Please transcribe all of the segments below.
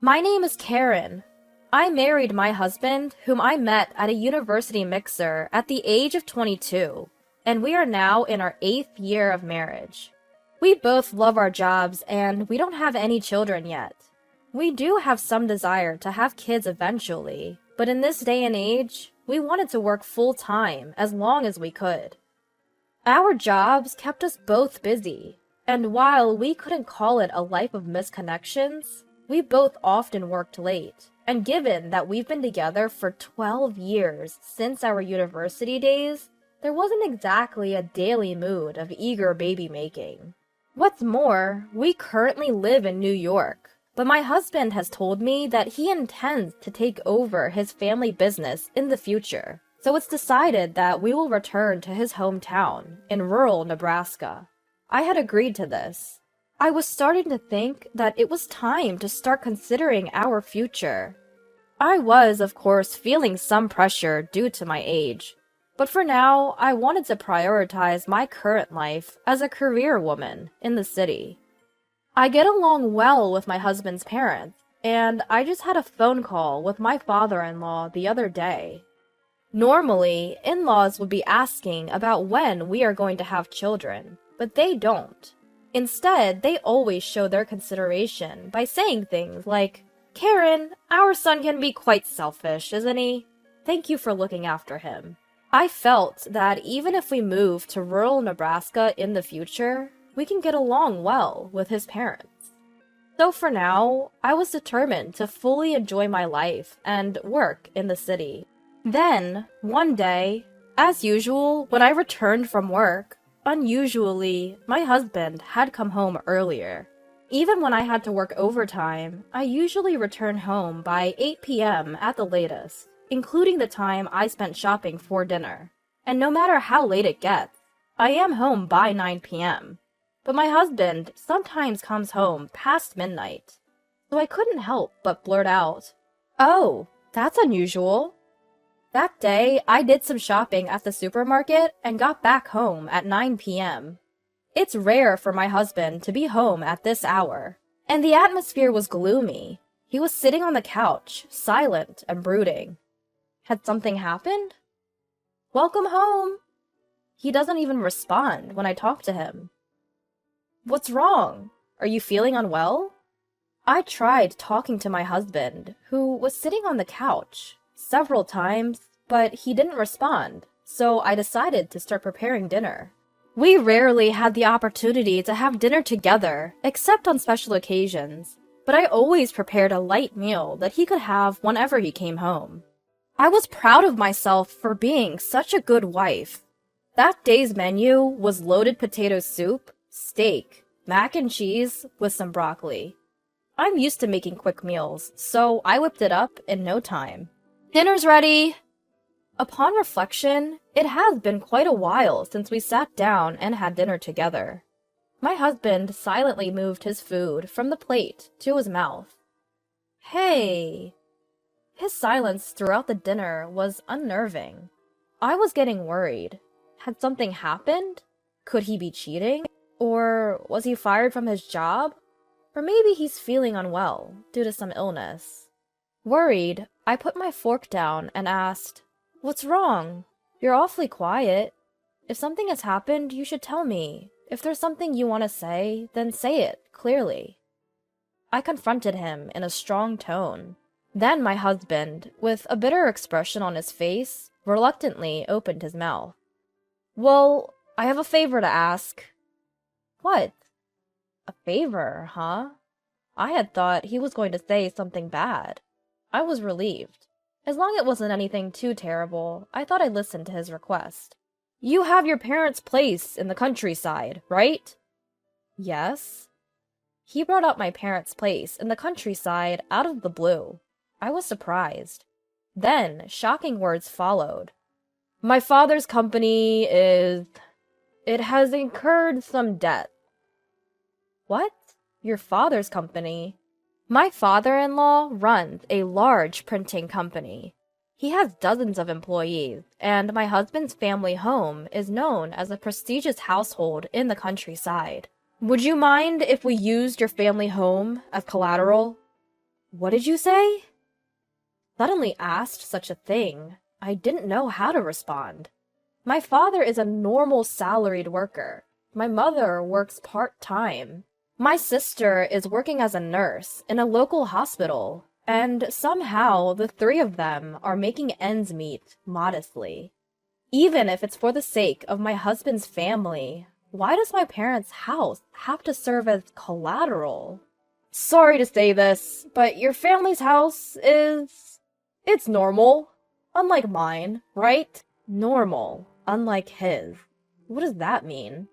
My name is Karen. I married my husband, whom I met at a university mixer at the age of 22, and we are now in our 8th year of marriage. We both love our jobs, and we don't have any children yet. We do have some desire to have kids eventually, but in this day and age, we wanted to work full-time as long as we could. Our jobs kept us both busy, and while we couldn't call it a life of misconnections, we both often worked late, and given that we've been together for 12 years since our university days, there wasn't exactly a daily mood of eager baby making. What's more, we currently live in New York, but my husband has told me that he intends to take over his family business in the future, so it's decided that we will return to his hometown in rural Nebraska. I had agreed to this. I was starting to think that it was time to start considering our future. I was, of course, feeling some pressure due to my age, but for now, I wanted to prioritize my current life as a career woman in the city. I get along well with my husband's parents, and I just had a phone call with my father-in-law the other day. Normally, in-laws would be asking about when we are going to have children, but they don't. Instead, they always show their consideration by saying things like, "Karen, our son can be quite selfish, isn't he? Thank you for looking after him." I felt that even if we move to rural Nebraska in the future, we can get along well with his parents. So for now, I was determined to fully enjoy my life and work in the city. Then, one day, as usual, when I returned from work, unusually, my husband had come home earlier. Even when I had to work overtime, I usually return home by 8 p.m. at the latest, including the time I spent shopping for dinner. And no matter how late it gets, I am home by 9 p.m. But my husband sometimes comes home past midnight, so I couldn't help but blurt out, "Oh, that's unusual." That day, I did some shopping at the supermarket and got back home at 9 p.m. It's rare for my husband to be home at this hour, and the atmosphere was gloomy. He was sitting on the couch, silent and brooding. Had something happened? "Welcome home." He doesn't even respond when I talk to him. "What's wrong? Are you feeling unwell?" I tried talking to my husband, who was sitting on the couch, several times, but he didn't respond, so I decided to start preparing dinner. We rarely had the opportunity to have dinner together, except on special occasions, but I always prepared a light meal that he could have whenever he came home. I was proud of myself for being such a good wife. That day's menu was loaded potato soup, steak, mac and cheese with some broccoli. I'm used to making quick meals, so I whipped it up in no time. "Dinner's ready!" Upon reflection, it has been quite a while since we sat down and had dinner together. My husband silently moved his food from the plate to his mouth. "Hey!" His silence throughout the dinner was unnerving. I was getting worried. Had something happened? Could he be cheating? Or was he fired from his job? Or maybe he's feeling unwell due to some illness. Worried, I put my fork down and asked, "What's wrong? You're awfully quiet. If something has happened, you should tell me. If there's something you want to say, then say it clearly." I confronted him in a strong tone. Then my husband, with a bitter expression on his face, reluctantly opened his mouth. "Well, I have a favor to ask." "What?" "A favor, huh?" I had thought he was going to say something bad. I was relieved. As long as it wasn't anything too terrible, I thought I'd listen to his request. "You have your parents' place in the countryside, right?" "Yes." He brought up my parents' place in the countryside out of the blue. I was surprised. Then, shocking words followed. "My father's company it has incurred some debt." "What? Your father's company?" My father-in-law runs a large printing company. He has dozens of employees, and my husband's family home is known as a prestigious household in the countryside. "Would you mind if we used your family home as collateral?" What did you say? Suddenly asked such a thing, I didn't know how to respond. My father is a normal salaried worker. My mother works part-time. My sister is working as a nurse in a local hospital, and somehow the three of them are making ends meet modestly. Even if it's for the sake of my husband's family, why does my parents' house have to serve as collateral? Sorry to say this, but your family's house it's normal. Unlike mine, right? Normal. Unlike his. What does that mean?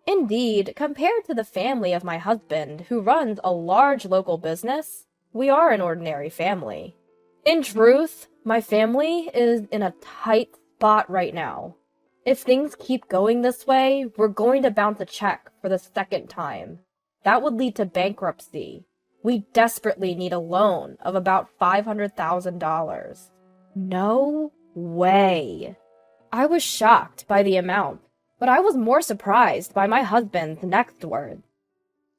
Indeed, compared to the family of my husband, who runs a large local business, we are an ordinary family. In truth, my family is in a tight spot right now. If things keep going this way, we're going to bounce a check for the second time. That would lead to bankruptcy. We desperately need a loan of about $500,000. No way. I was shocked by the amount, but I was more surprised by my husband's next words.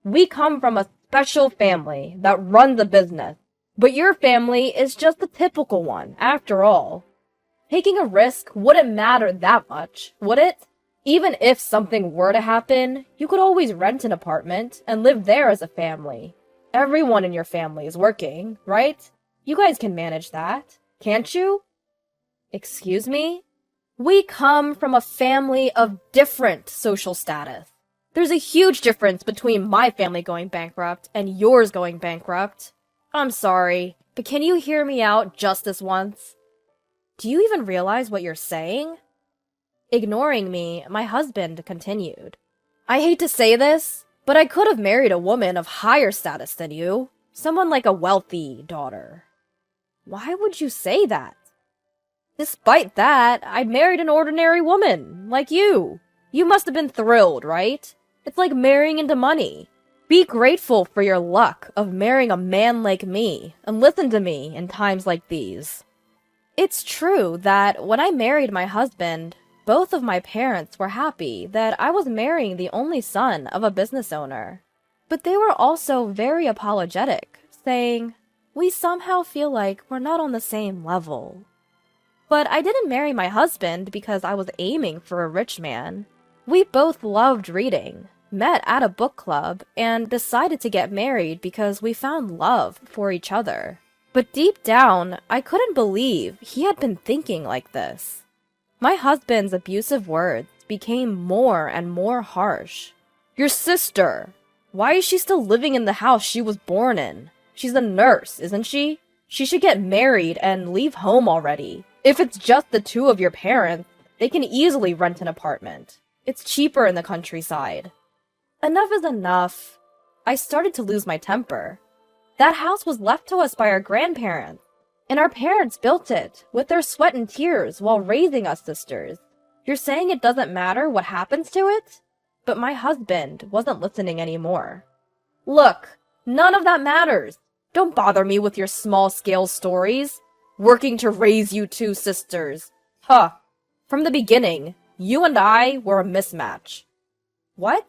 We come from a special family that runs a business, but your family is just the typical one, after all. Taking a risk wouldn't matter that much, would it? Even if something were to happen, you could always rent an apartment and live there as a family. Everyone in your family is working, right? You guys can manage that, can't you? Excuse me? We come from a family of different social status. There's a huge difference between my family going bankrupt and yours going bankrupt. I'm sorry, but can you hear me out just this once? Do you even realize what you're saying? Ignoring me, my husband continued. I hate to say this, but I could have married a woman of higher status than you. Someone like a wealthy daughter. Why would you say that? Despite that, I married an ordinary woman, like you. You must have been thrilled, right? It's like marrying into money. Be grateful for your luck of marrying a man like me, and listen to me in times like these. It's true that when I married my husband, both of my parents were happy that I was marrying the only son of a business owner. But they were also very apologetic, saying, "We somehow feel like we're not on the same level." But I didn't marry my husband because I was aiming for a rich man. We both loved reading, met at a book club, and decided to get married because we found love for each other. But deep down, I couldn't believe he had been thinking like this. My husband's abusive words became more and more harsh. Your sister! Why is she still living in the house she was born in? She's a nurse, isn't she? She should get married and leave home already. If it's just the two of your parents, they can easily rent an apartment. It's cheaper in the countryside. Enough is enough. I started to lose my temper. That house was left to us by our grandparents, and our parents built it with their sweat and tears while raising us sisters. You're saying it doesn't matter what happens to it? But my husband wasn't listening anymore. Look, none of that matters. Don't bother me with your small-scale stories. Working to raise you two sisters. Huh. From the beginning, you and I were a mismatch. What?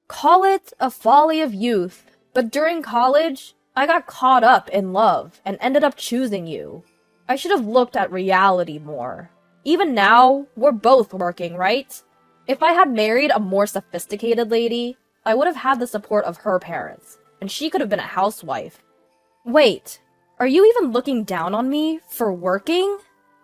Call it a folly of youth, but during college, I got caught up in love and ended up choosing you. I should have looked at reality more. Even now, we're both working, right? If I had married a more sophisticated lady, I would have had the support of her parents, and she could have been a housewife. Wait, are you even looking down on me for working?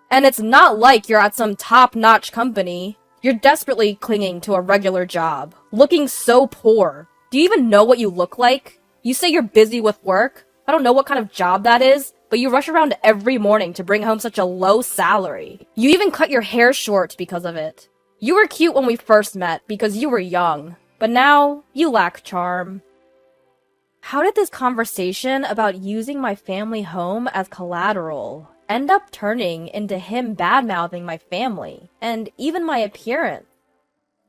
And it's not like you're at some top-notch company. You're desperately clinging to a regular job, looking so poor. Do you even know what you look like? You say you're busy with work. I don't know what kind of job that is, but you rush around every morning to bring home such a low salary. You even cut your hair short because of it. You were cute when we first met because you were young, but now you lack charm. How did this conversation about using my family home as collateral end up turning into him bad-mouthing my family and even my appearance?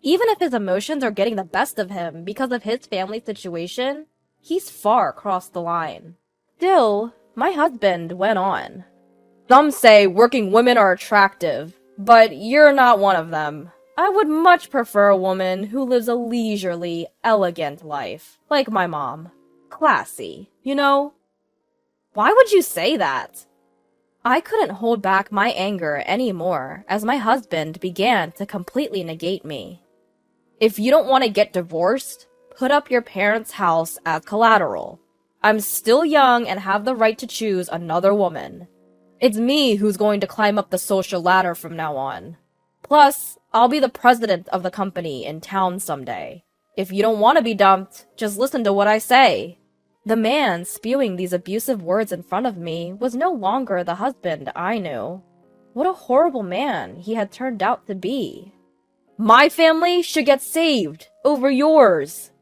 Even if his emotions are getting the best of him because of his family situation, he's far across the line. Still, my husband went on. Some say working women are attractive, but you're not one of them. I would much prefer a woman who lives a leisurely, elegant life, like my mom. Classy, you know? Why would you say that? I couldn't hold back my anger anymore as my husband began to completely negate me. If you don't want to get divorced, put up your parents' house as collateral. I'm still young and have the right to choose another woman. It's me who's going to climb up the social ladder from now on. Plus, I'll be the president of the company in town someday. If you don't want to be dumped, just listen to what I say. The man spewing these abusive words in front of me was no longer the husband I knew. What a horrible man he had turned out to be. My family should get saved over yours.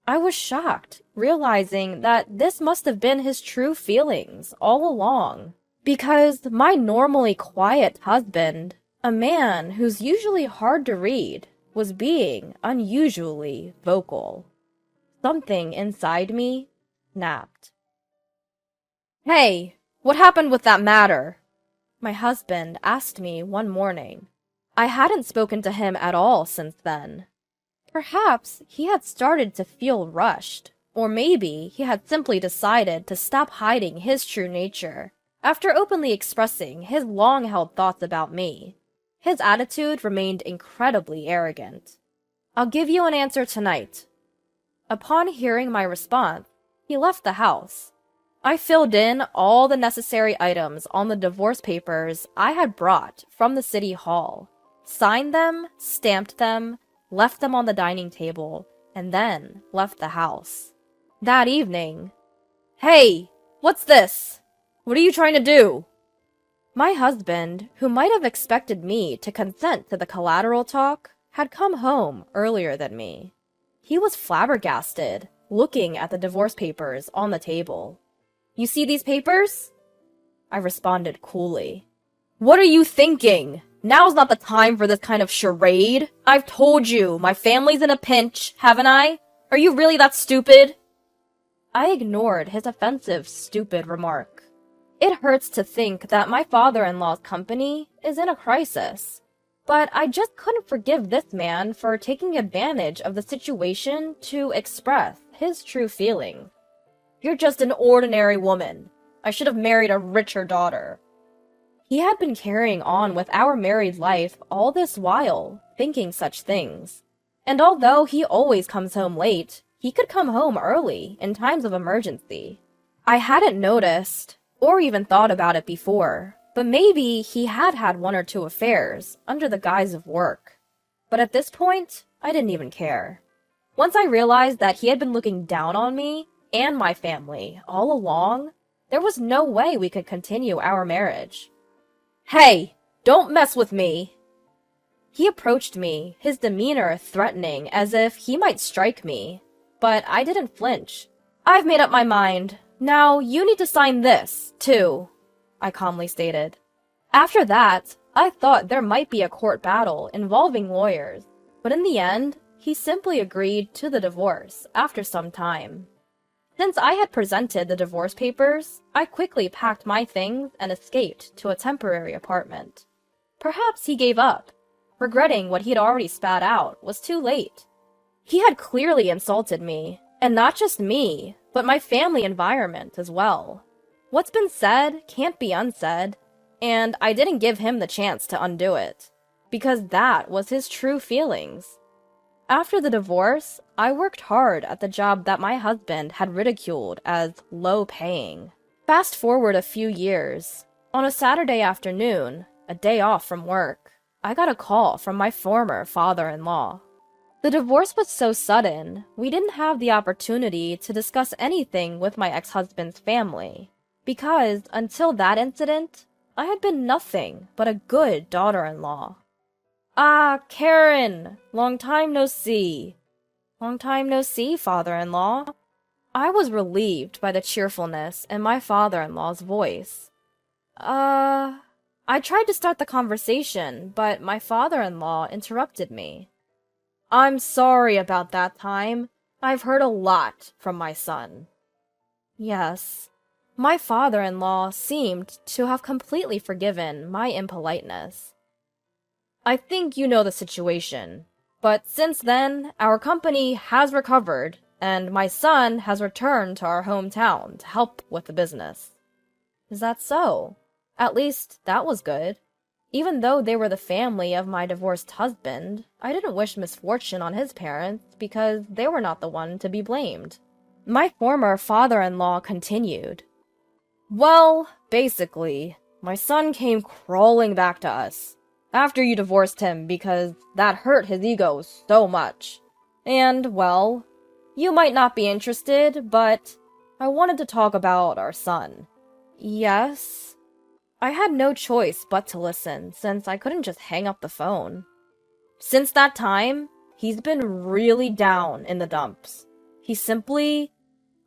I was shocked, realizing that this must have been his true feelings all along. Because my normally quiet husband, a man who's usually hard to read, was being unusually vocal. Something inside me snapped. Hey, what happened with that matter? My husband asked me one morning. I hadn't spoken to him at all since then. Perhaps he had started to feel rushed, or maybe he had simply decided to stop hiding his true nature after openly expressing his long-held thoughts about me. His attitude remained incredibly arrogant. I'll give you an answer tonight. Upon hearing my response, he left the house. I filled in all the necessary items on the divorce papers I had brought from the city hall, signed them, stamped them, left them on the dining table, and then left the house. That evening, "Hey, what's this? What are you trying to do?" My husband, who might have expected me to consent to the collateral talk, had come home earlier than me. He was flabbergasted, looking at the divorce papers on the table. "You see these papers?" I responded coolly. "What are you thinking? Now's not the time for this kind of charade. I've told you, my family's in a pinch, haven't I? Are you really that stupid?" I ignored his offensive, stupid remark. It hurts to think that my father-in-law's company is in a crisis. But I just couldn't forgive this man for taking advantage of the situation to express his true feelings. "You're just an ordinary woman. I should have married a richer daughter." He had been carrying on with our married life all this while, thinking such things. And although he always comes home late, he could come home early in times of emergency. I hadn't noticed, or even thought about it before, but maybe he had had one or two affairs under the guise of work. But at this point, I didn't even care. Once I realized that he had been looking down on me and my family all along, there was no way we could continue our marriage. "Hey, don't mess with me!" He approached me, his demeanor threatening as if he might strike me, but I didn't flinch. "I've made up my mind. Now you need to sign this, too," I calmly stated. After that, I thought there might be a court battle involving lawyers, but in the end, he simply agreed to the divorce after some time. Since I had presented the divorce papers, I quickly packed my things and escaped to a temporary apartment. Perhaps he gave up. Regretting what he'd already spat out was too late. He had clearly insulted me, and not just me, but my family environment as well. What's been said can't be unsaid, and I didn't give him the chance to undo it, because that was his true feelings. After the divorce, I worked hard at the job that my husband had ridiculed as low-paying. Fast forward a few years. On a Saturday afternoon, a day off from work, I got a call from my former father-in-law. The divorce was so sudden, we didn't have the opportunity to discuss anything with my ex-husband's family, because until that incident, I had been nothing but a good daughter-in-law. "Ah, Karen! Long time no see." "Long time no see, father-in-law." I was relieved by the cheerfulness in my father-in-law's voice. I tried to start the conversation, but my father-in-law interrupted me. "I'm sorry about that time. I've heard a lot from my son." Yes, my father-in-law seemed to have completely forgiven my impoliteness. "I think you know the situation, but since then, our company has recovered, and my son has returned to our hometown to help with the business. Is that so? At least that was good. Even though they were the family of my divorced husband, I didn't wish misfortune on his parents because they were not the one to be blamed. My former father-in-law continued. Well, basically, my son came crawling back to us after you divorced him because that hurt his ego so much. And, well, you might not be interested, but I wanted to talk about our son. Yes? I had no choice but to listen, since I couldn't just hang up the phone. Since that time, he's been really down in the dumps. He's simply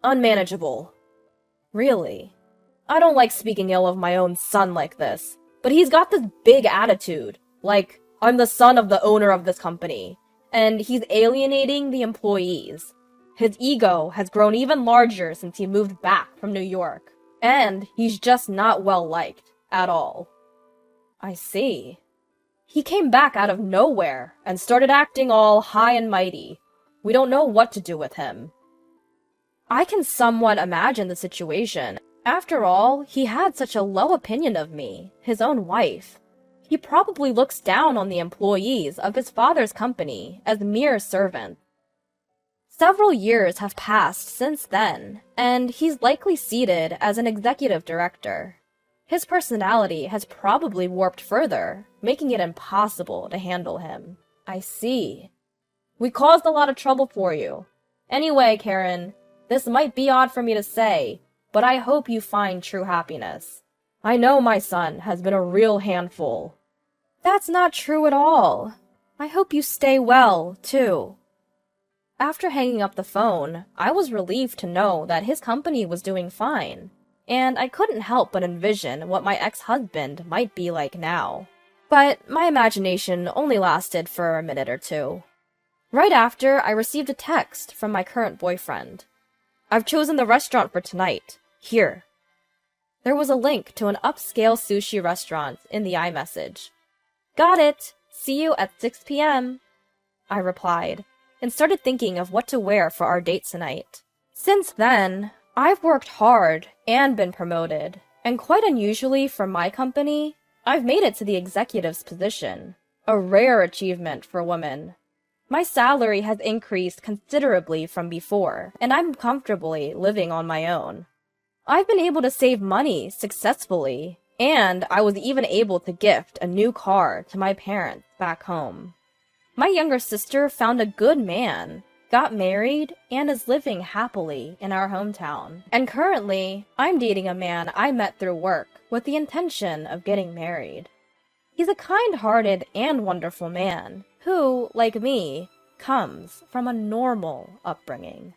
unmanageable. Really. I don't like speaking ill of my own son like this, but he's got this big attitude, like, I'm the son of the owner of this company, and he's alienating the employees. His ego has grown even larger since he moved back from New York, and he's just not well liked at all. I see. He came back out of nowhere and started acting all high and mighty. We don't know what to do with him. I can somewhat imagine the situation. After all, he had such a low opinion of me, his own wife. He probably looks down on the employees of his father's company as mere servants. Several years have passed since then, and he's likely seated as an executive director. His personality has probably warped further, making it impossible to handle him. I see. We caused a lot of trouble for you. Anyway, Karen, this might be odd for me to say, but I hope you find true happiness. I know my son has been a real handful. That's not true at all. I hope you stay well, too. After hanging up the phone, I was relieved to know that his company was doing fine, and I couldn't help but envision what my ex-husband might be like now. But my imagination only lasted for a minute or two. Right after, I received a text from my current boyfriend. I've chosen the restaurant for tonight. Here. There was a link to an upscale sushi restaurant in the iMessage. Got it! See you at 6 p.m. I replied, and started thinking of what to wear for our date tonight. Since then, I've worked hard and been promoted, and quite unusually for my company, I've made it to the executive's position, a rare achievement for women. My salary has increased considerably from before, and I'm comfortably living on my own. I've been able to save money successfully, and I was even able to gift a new car to my parents back home. My younger sister found a good man, got married, and is living happily in our hometown. And currently, I'm dating a man I met through work with the intention of getting married. He's a kind-hearted and wonderful man who, like me, comes from a normal upbringing.